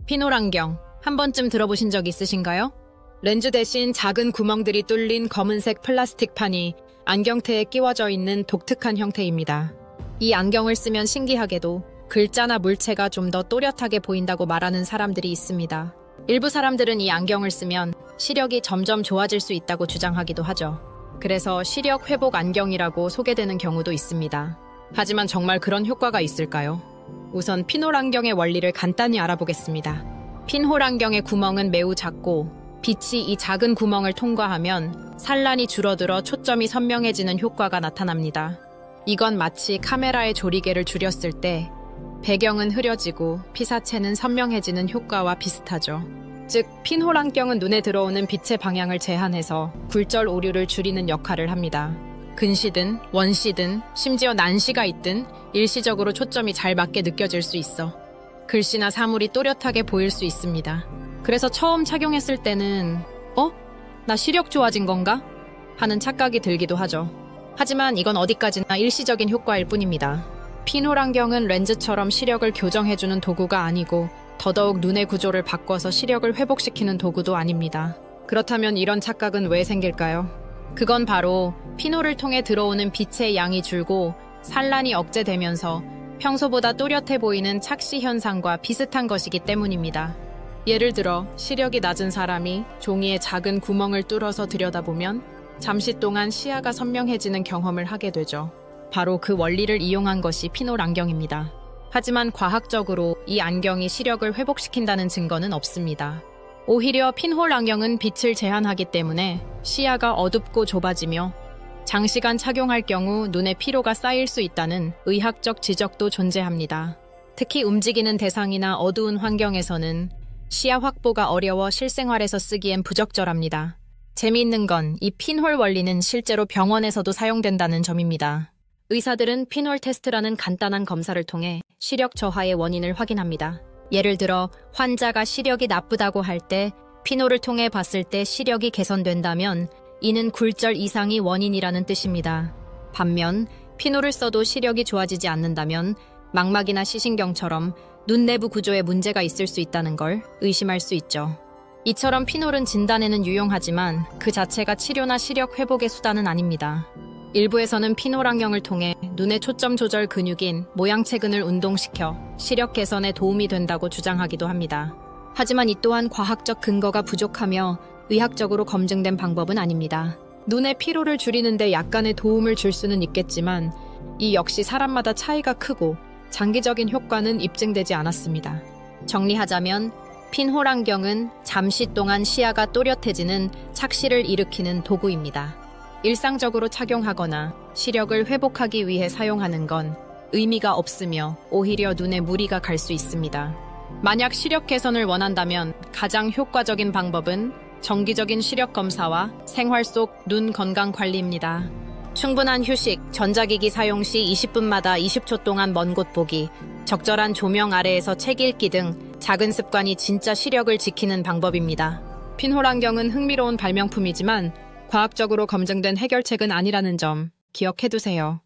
피놀 안경, 한 번쯤 들어보신 적 있으신가요? 렌즈 대신 작은 구멍들이 뚫린 검은색 플라스틱판이 안경테에 끼워져 있는 독특한 형태입니다. 이 안경을 쓰면 신기하게도 글자나 물체가 좀 더 또렷하게 보인다고 말하는 사람들이 있습니다. 일부 사람들은 이 안경을 쓰면 시력이 점점 좋아질 수 있다고 주장하기도 하죠. 그래서 시력 회복 안경이라고 소개되는 경우도 있습니다. 하지만 정말 그런 효과가 있을까요? 우선 피놀 안경의 원리를 간단히 알아보겠습니다. 핀홀 안경의 구멍은 매우 작고 빛이 이 작은 구멍을 통과하면 산란이 줄어들어 초점이 선명해지는 효과가 나타납니다. 이건 마치 카메라의 조리개를 줄였을 때 배경은 흐려지고 피사체는 선명해지는 효과와 비슷하죠. 즉, 핀홀 안경은 눈에 들어오는 빛의 방향을 제한해서 굴절 오류를 줄이는 역할을 합니다. 근시든 원시든 심지어 난시가 있든 일시적으로 초점이 잘 맞게 느껴질 수 있어 글씨나 사물이 또렷하게 보일 수 있습니다. 그래서 처음 착용했을 때는 나 시력 좋아진 건가? 하는 착각이 들기도 하죠. 하지만 이건 어디까지나 일시적인 효과일 뿐입니다. 핀홀 안경은 렌즈처럼 시력을 교정해주는 도구가 아니고 더더욱 눈의 구조를 바꿔서 시력을 회복시키는 도구도 아닙니다. 그렇다면 이런 착각은 왜 생길까요? 그건 바로 핀홀을 통해 들어오는 빛의 양이 줄고 산란이 억제되면서 평소보다 또렷해 보이는 착시 현상과 비슷한 것이기 때문입니다. 예를 들어 시력이 낮은 사람이 종이에 작은 구멍을 뚫어서 들여다보면 잠시 동안 시야가 선명해지는 경험을 하게 되죠. 바로 그 원리를 이용한 것이 핀홀 안경입니다. 하지만 과학적으로 이 안경이 시력을 회복시킨다는 증거는 없습니다. 오히려 핀홀 안경은 빛을 제한하기 때문에 시야가 어둡고 좁아지며 장시간 착용할 경우 눈에 피로가 쌓일 수 있다는 의학적 지적도 존재합니다. 특히 움직이는 대상이나 어두운 환경에서는 시야 확보가 어려워 실생활에서 쓰기엔 부적절합니다. 재미있는 건 이 핀홀 원리는 실제로 병원에서도 사용된다는 점입니다. 의사들은 핀홀 테스트라는 간단한 검사를 통해 시력 저하의 원인을 확인합니다. 예를 들어 환자가 시력이 나쁘다고 할 때 핀홀을 통해 봤을 때 시력이 개선된다면 이는 굴절 이상이 원인이라는 뜻입니다. 반면 핀홀을 써도 시력이 좋아지지 않는다면 망막이나 시신경처럼 눈 내부 구조에 문제가 있을 수 있다는 걸 의심할 수 있죠. 이처럼 핀홀은 진단에는 유용하지만 그 자체가 치료나 시력 회복의 수단은 아닙니다. 일부에서는 핀홀 안경을 통해 눈의 초점 조절 근육인 모양체근을 운동시켜 시력 개선에 도움이 된다고 주장하기도 합니다. 하지만 이 또한 과학적 근거가 부족하며 의학적으로 검증된 방법은 아닙니다. 눈의 피로를 줄이는데 약간의 도움을 줄 수는 있겠지만 이 역시 사람마다 차이가 크고 장기적인 효과는 입증되지 않았습니다. 정리하자면 핀홀 안경은 잠시 동안 시야가 또렷해지는 착시를 일으키는 도구입니다. 일상적으로 착용하거나 시력을 회복하기 위해 사용하는 건 의미가 없으며 오히려 눈에 무리가 갈 수 있습니다. 만약 시력 개선을 원한다면 가장 효과적인 방법은 정기적인 시력 검사와 생활 속 눈 건강 관리입니다. 충분한 휴식, 전자기기 사용 시 20분마다 20초 동안 먼 곳 보기, 적절한 조명 아래에서 책 읽기 등 작은 습관이 진짜 시력을 지키는 방법입니다. 핀홀 안경은 흥미로운 발명품이지만 과학적으로 검증된 해결책은 아니라는 점 기억해두세요.